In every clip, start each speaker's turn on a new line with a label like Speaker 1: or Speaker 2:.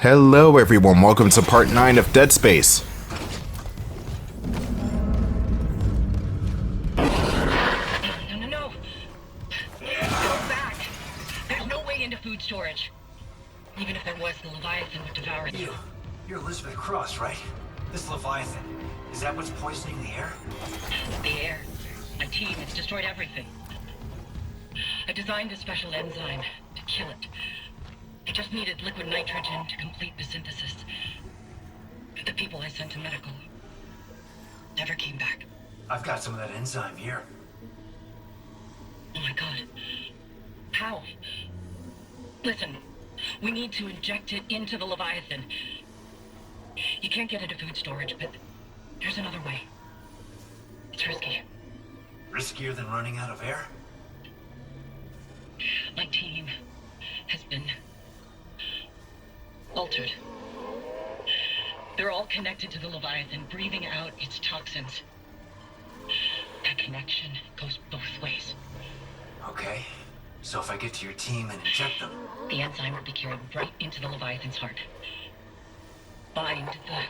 Speaker 1: Hello everyone, welcome to part 9 of Dead Space.
Speaker 2: No. Go back. There's no way into food storage. Even if there was, the Leviathan would devour it.
Speaker 3: You're Elizabeth Cross, right? This Leviathan, is that what's poisoning the air?
Speaker 2: The air. My team has destroyed everything. I designed a special enzyme to kill it. I just needed liquid nitrogen to complete the synthesis. The people I sent to medical never came back.
Speaker 3: I've got some of that enzyme here.
Speaker 2: Oh my god. How? Listen, we need to inject it into the Leviathan. You can't get into food storage, but there's another way. It's risky.
Speaker 3: Riskier than running out of air?
Speaker 2: My team has been altered. They're all connected to the Leviathan, breathing out its toxins. That connection goes both ways.
Speaker 3: Okay, so if I get to your team and inject them...
Speaker 2: The enzyme will be carried right into the Leviathan's heart. Bind the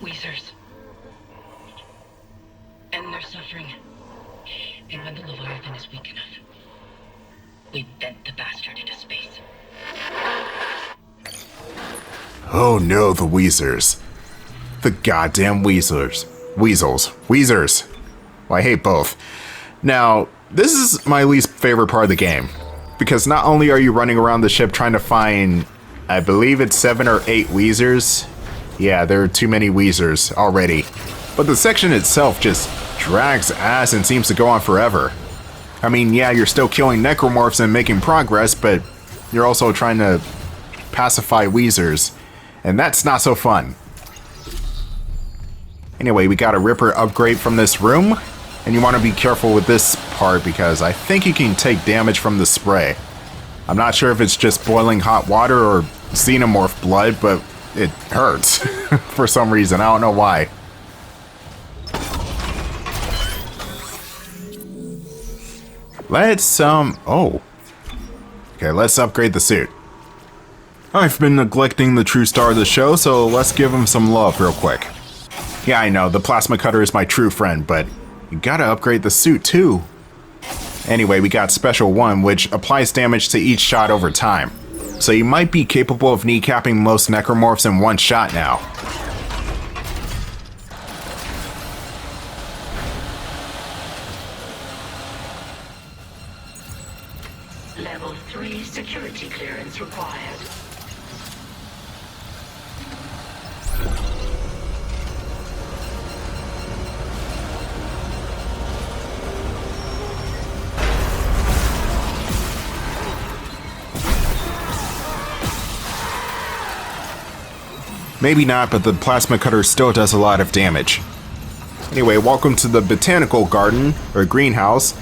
Speaker 2: Wheezers. End their suffering. And when the Leviathan is weak enough, we vent the bastard into space.
Speaker 1: Oh no, the Wheezers. The goddamn Wheezers. Wheezers. Well, I hate both. Now, this is my least favorite part of the game. Because not only are you running around the ship trying to find, I believe it's 7 or 8 Wheezers. Yeah, there are too many Wheezers already. But the section itself just drags ass and seems to go on forever. I mean, yeah, you're still killing Necromorphs and making progress, but you're also trying to pacify Wheezers. And that's not so fun. Anyway, we got a Ripper upgrade from this room. And you want to be careful with this part because I think you can take damage from the spray. I'm not sure if it's just boiling hot water or xenomorph blood, but it hurts for some reason. I don't know why. Let's, Okay, let's upgrade the suit. I've been neglecting the true star of the show, so let's give him some love real quick. Yeah, I know, the plasma cutter is my true friend, but you gotta upgrade the suit too. Anyway, we got Special 1, which applies damage to each shot over time. So you might be capable of kneecapping most Necromorphs in one shot now.
Speaker 2: Level 3 security clearance required.
Speaker 1: Maybe not, but the plasma cutter still does a lot of damage. Anyway, welcome to the botanical garden, or greenhouse,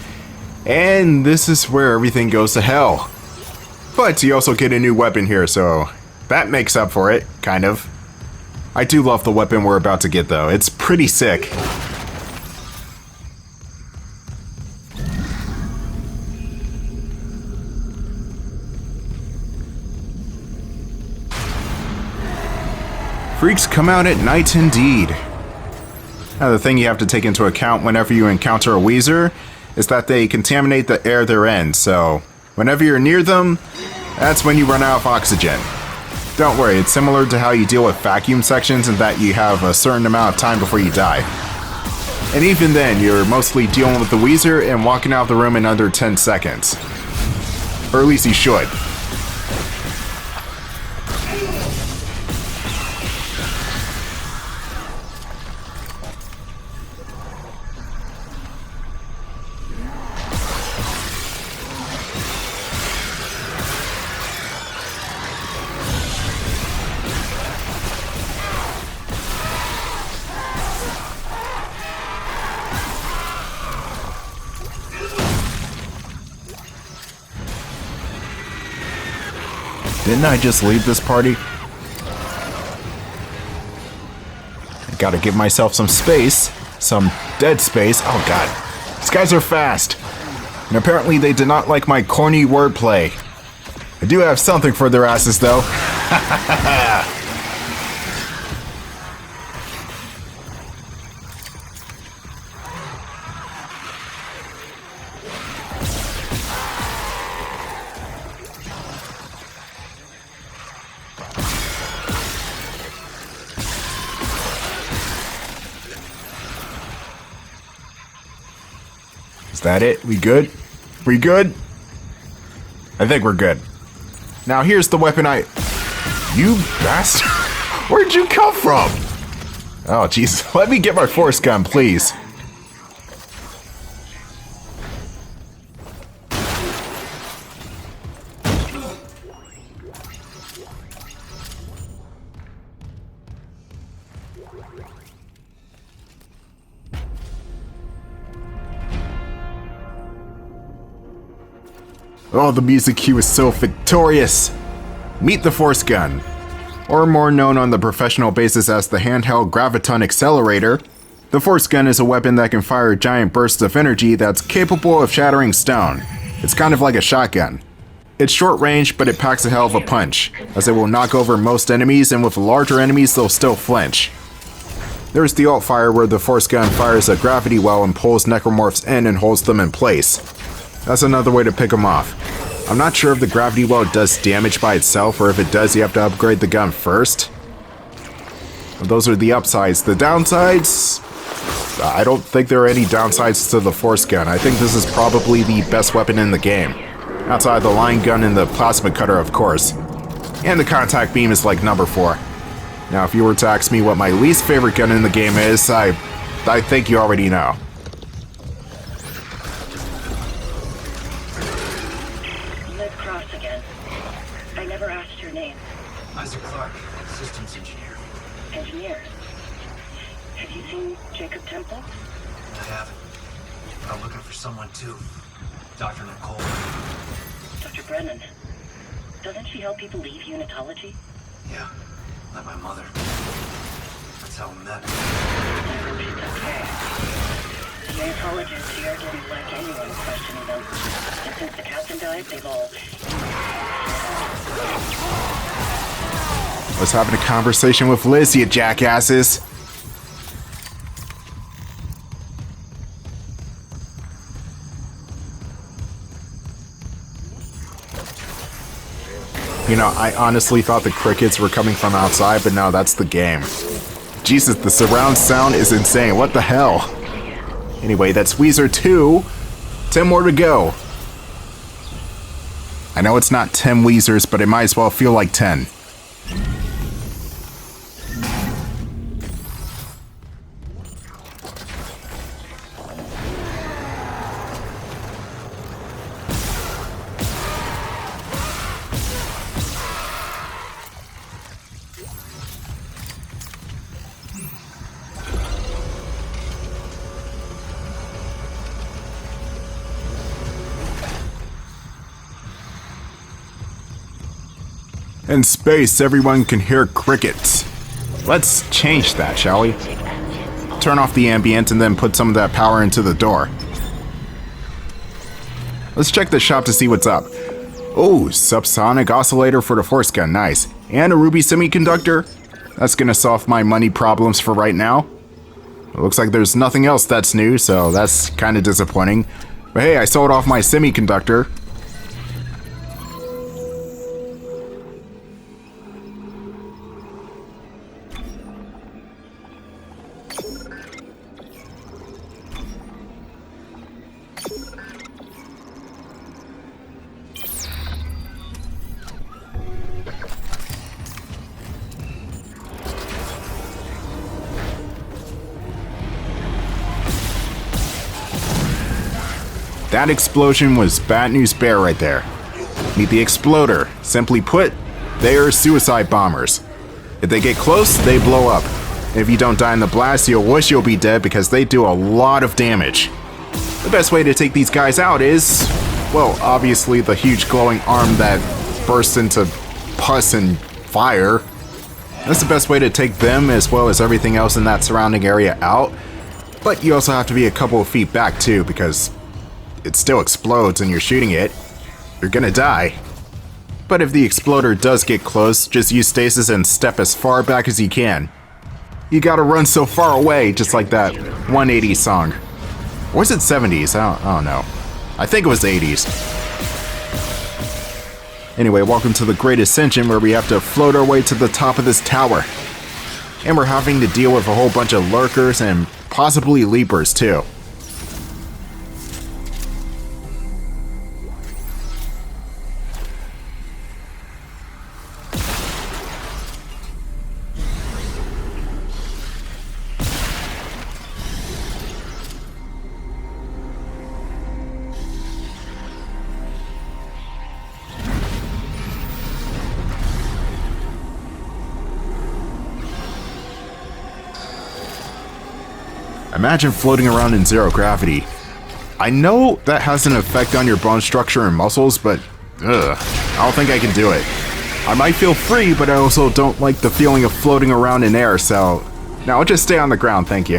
Speaker 1: and this is where everything goes to hell. But you also get a new weapon here, so that makes up for it, kind of. I do love the weapon we're about to get though, it's pretty sick. Freaks come out at night indeed. Now the thing you have to take into account whenever you encounter a Wheezer is that they contaminate the air they're in, so whenever you're near them, that's when you run out of oxygen. Don't worry, it's similar to how you deal with vacuum sections in that you have a certain amount of time before you die. And even then, you're mostly dealing with the Wheezer and walking out of the room in under 10 seconds. Or at least you should. Didn't I just leave this party? I gotta give myself some space. Some dead space. Oh god. These guys are fast. And apparently they did not like my corny wordplay. I do have something for their asses though. Is that it? We good? We good? I think we're good. Now here's the weapon You bastard! Where'd you come from? Oh, Jesus. Let me get my force gun, please. Oh, the music cue is so victorious! Meet the Force Gun, or more known on the professional basis as the handheld graviton accelerator. The Force Gun is a weapon that can fire giant bursts of energy that's capable of shattering stone. It's kind of like a shotgun. It's short range, but it packs a hell of a punch, as it will knock over most enemies, and with larger enemies they'll still flinch. There's the alt fire, where the Force Gun fires a gravity well and pulls Necromorphs in and holds them in place. That's another way to pick them off. I'm not sure if the gravity well does damage by itself, or if it does, you have to upgrade the gun first. Those are the upsides. The downsides? I don't think there are any downsides to the Force Gun. I think this is probably the best weapon in the game. Outside the line gun and the plasma cutter, of course. And the contact beam is like number 4. Now, if you were to ask me what my least favorite gun in the game is, I think you already know.
Speaker 2: Engineer. Have you seen Jacob Temple?
Speaker 3: I haven't. I'm looking for someone too. Dr. Nicole.
Speaker 2: Dr. Brennan. Doesn't she help people leave unitology?
Speaker 3: Yeah, like my mother. That's how we met.
Speaker 2: I hope she's okay. The unitologists here didn't like anyone questioning them. And since the captain died, they've all...
Speaker 1: I was having a conversation with Liz, you jackasses. You know, I honestly thought the crickets were coming from outside, but no, that's the game. Jesus, the surround sound is insane. What the hell? Anyway, that's Wheezer 2. 10 more to go. I know it's not 10 Wheezers, but it might as well feel like 10. In space, everyone can hear crickets. Let's change that, shall we? Turn off the ambient and then put some of that power into the door. Let's check the shop to see what's up. Oh, subsonic oscillator for the Force Gun, nice. And a ruby semiconductor. That's gonna solve my money problems for right now. It looks like there's nothing else that's new, so that's kinda disappointing. But hey, I sold off my semiconductor. That explosion was Bad News Bear right there. Meet the Exploder. Simply put, they are suicide bombers. If they get close, they blow up. And if you don't die in the blast, you'll wish you'll be dead because they do a lot of damage. The best way to take these guys out is, well, obviously the huge glowing arm that bursts into pus and fire. That's the best way to take them as well as everything else in that surrounding area out. But you also have to be a couple of feet back too, because it still explodes and you're shooting it. You're gonna die. But if the exploder does get close, just use stasis and step as far back as you can. You gotta run so far away, just like that 180s song. Or was it 70s? I don't know. I think it was 80s. Anyway, welcome to the Great Ascension, where we have to float our way to the top of this tower. And we're having to deal with a whole bunch of lurkers and possibly leapers too. Imagine floating around in zero gravity. I know that has an effect on your bone structure and muscles, but I don't think I can do it. I might feel free, but I also don't like the feeling of floating around in air, so now I'll just stay on the ground, thank you.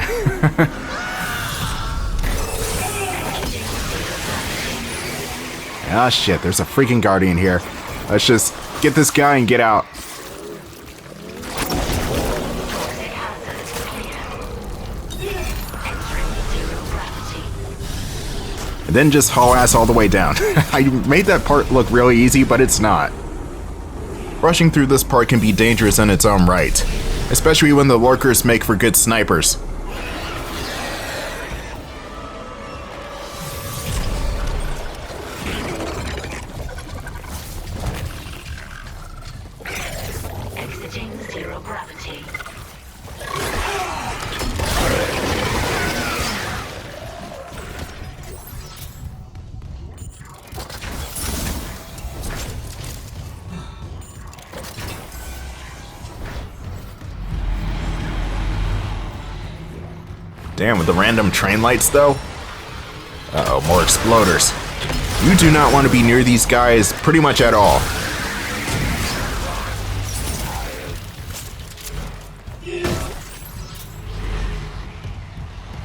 Speaker 1: Ah shit, there's a freaking guardian here. Let's just get this guy and get out. And then just haul ass all the way down. I made that part look really easy, but it's not. Rushing through this part can be dangerous in its own right, especially when the lurkers make for good snipers.
Speaker 4: Exiting zero gravity.
Speaker 1: Damn, with the random train lights though? Uh-oh, more exploders. You do not want to be near these guys pretty much at all.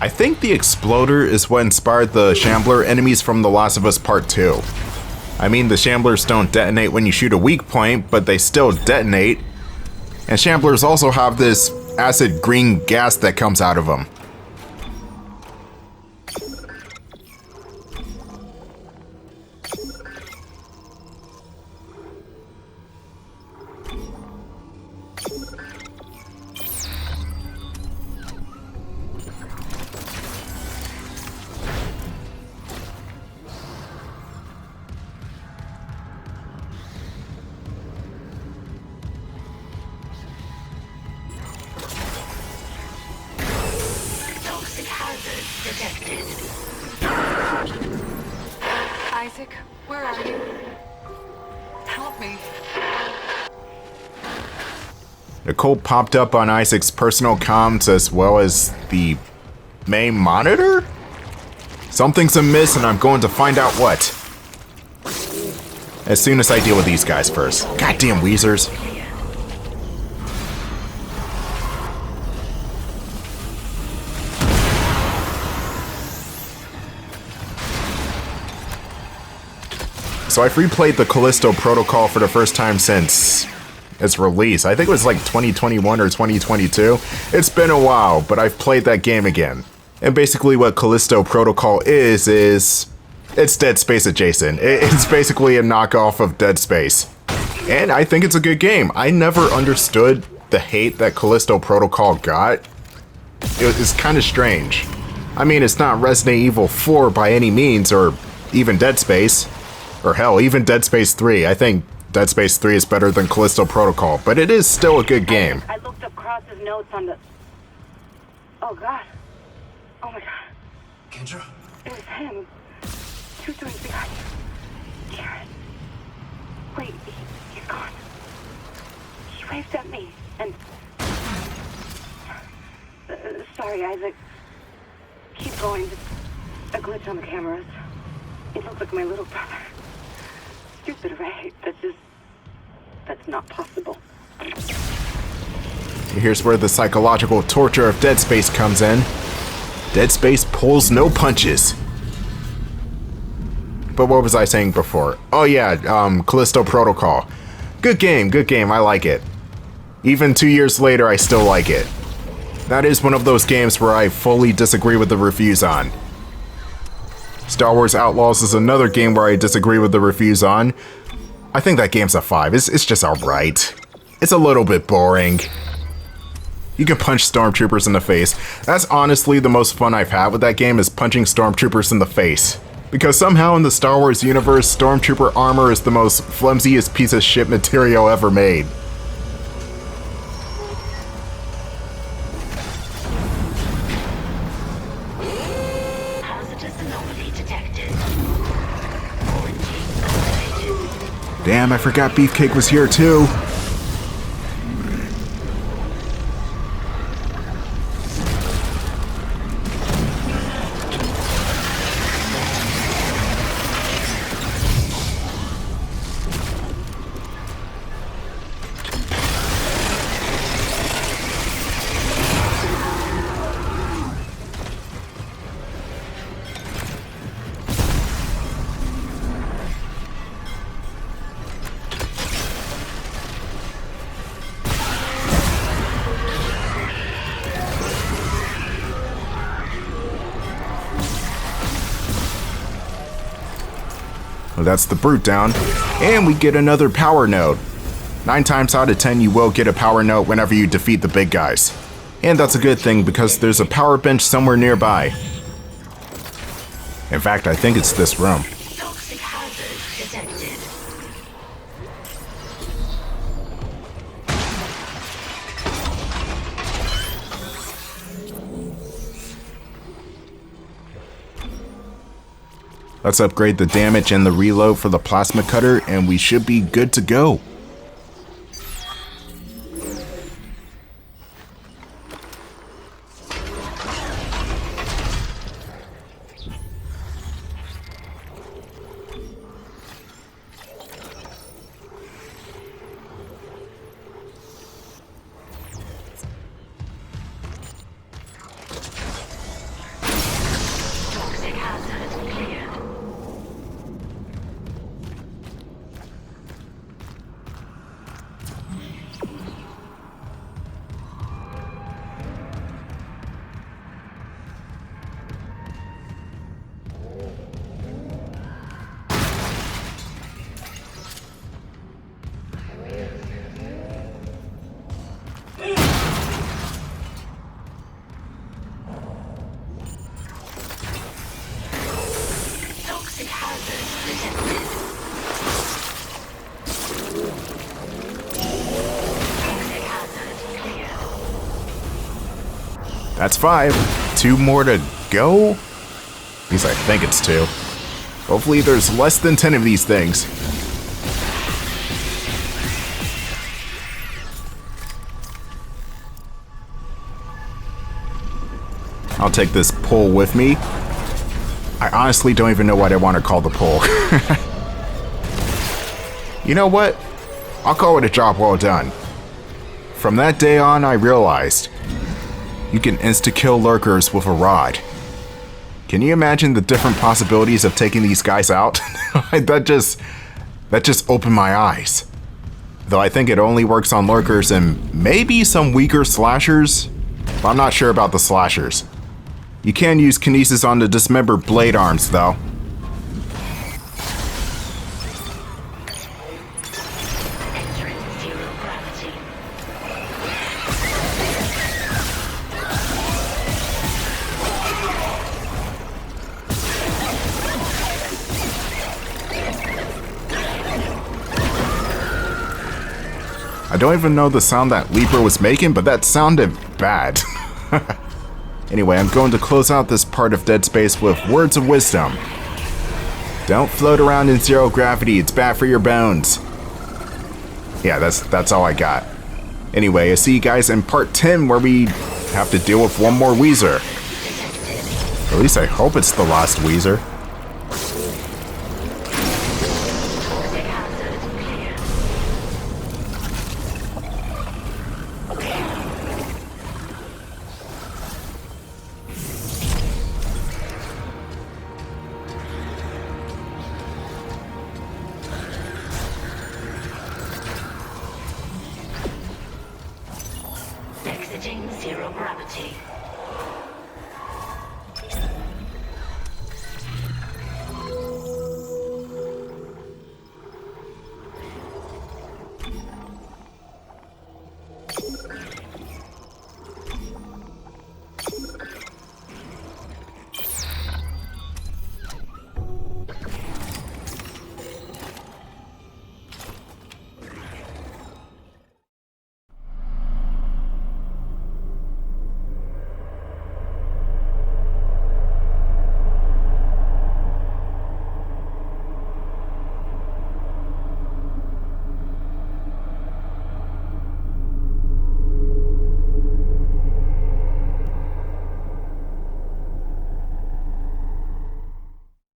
Speaker 1: I think the exploder is what inspired the Shambler enemies from The Last of Us Part 2. I mean, the Shamblers don't detonate when you shoot a weak point, but they still detonate. And Shamblers also have this acid green gas that comes out of them.
Speaker 4: Detected.
Speaker 5: Isaac, where are you? Help me.
Speaker 1: Nicole popped up on Isaac's personal comms as well as the main monitor? Something's amiss and I'm going to find out what. As soon as I deal with these guys first. Goddamn Wheezers. So I've replayed the Callisto Protocol for the first time since its release. I think it was like 2021 or 2022. It's been a while, but I've played that game again. And basically what Callisto Protocol is it's Dead Space adjacent. It's basically a knockoff of Dead Space. And I think it's a good game. I never understood the hate that Callisto Protocol got. It's kind of strange. I mean, it's not Resident Evil 4 by any means, or even Dead Space. Or hell, even Dead Space 3. I think Dead Space 3 is better than Callisto Protocol, but it is still a good game.
Speaker 6: I looked up Cross's notes on the... Oh, God. Oh, my God.
Speaker 3: Kendra?
Speaker 6: It was him. 2 stories behind you. Garrett. Wait, he's gone. He waved at me, and... sorry, Isaac. Keep going. Just a glitch on the cameras. It looked like my little brother. Stupid, right? That's not possible.
Speaker 1: Here's where the psychological torture of Dead Space comes in. Dead Space pulls no punches. But what was I saying before? Oh yeah, Callisto Protocol. Good game, I like it. Even 2 years later, I still like it. That is one of those games where I fully disagree with the reviews on. Star Wars Outlaws is another game where I disagree with the reviews on. I think that game's a 5. It's just alright. It's a little bit boring. You can punch stormtroopers in the face. That's honestly the most fun I've had with that game, is punching stormtroopers in the face. Because somehow in the Star Wars universe, stormtrooper armor is the most flimsiest piece of shit material ever made.
Speaker 4: Hazardous anomaly detected. Quarantine activated.
Speaker 1: Damn, I forgot Beefcake was here too. Well, that's the brute down. And we get another power node. 9 times out of 10, you will get a power node whenever you defeat the big guys. And that's a good thing because there's a power bench somewhere nearby. In fact, I think it's this room.
Speaker 4: Toxic hazard detected.
Speaker 1: Let's upgrade the damage and the reload for the plasma cutter, and we should be good to go.
Speaker 4: Toxic hazard cleared. Toxic hazard detected. Toxic hazard cleared.
Speaker 1: That's 5. 2 more to go? At least I think it's 2. Hopefully there's less than 10 of these things. I'll take this pole with me. I honestly don't even know what I want to call the pole. You know what? I'll call it a job well done. From that day on, I realized you can insta-kill lurkers with a rod. Can you imagine the different possibilities of taking these guys out? That just opened my eyes. Though I think it only works on lurkers and maybe some weaker slashers, but I'm not sure about the slashers. You can use kinesis on the dismembered blade arms, though.
Speaker 4: Entering zero gravity.
Speaker 1: I don't even know the sound that Leaper was making, but that sounded bad. Anyway, I'm going to close out this part of Dead Space with words of wisdom. Don't float around in zero gravity, it's bad for your bones. Yeah, that's all I got. Anyway, I'll see you guys in part 10 where we have to deal with one more Wheezer. At least I hope it's the last Wheezer.
Speaker 4: Toxic hazard cleared. Exiting zero gravity.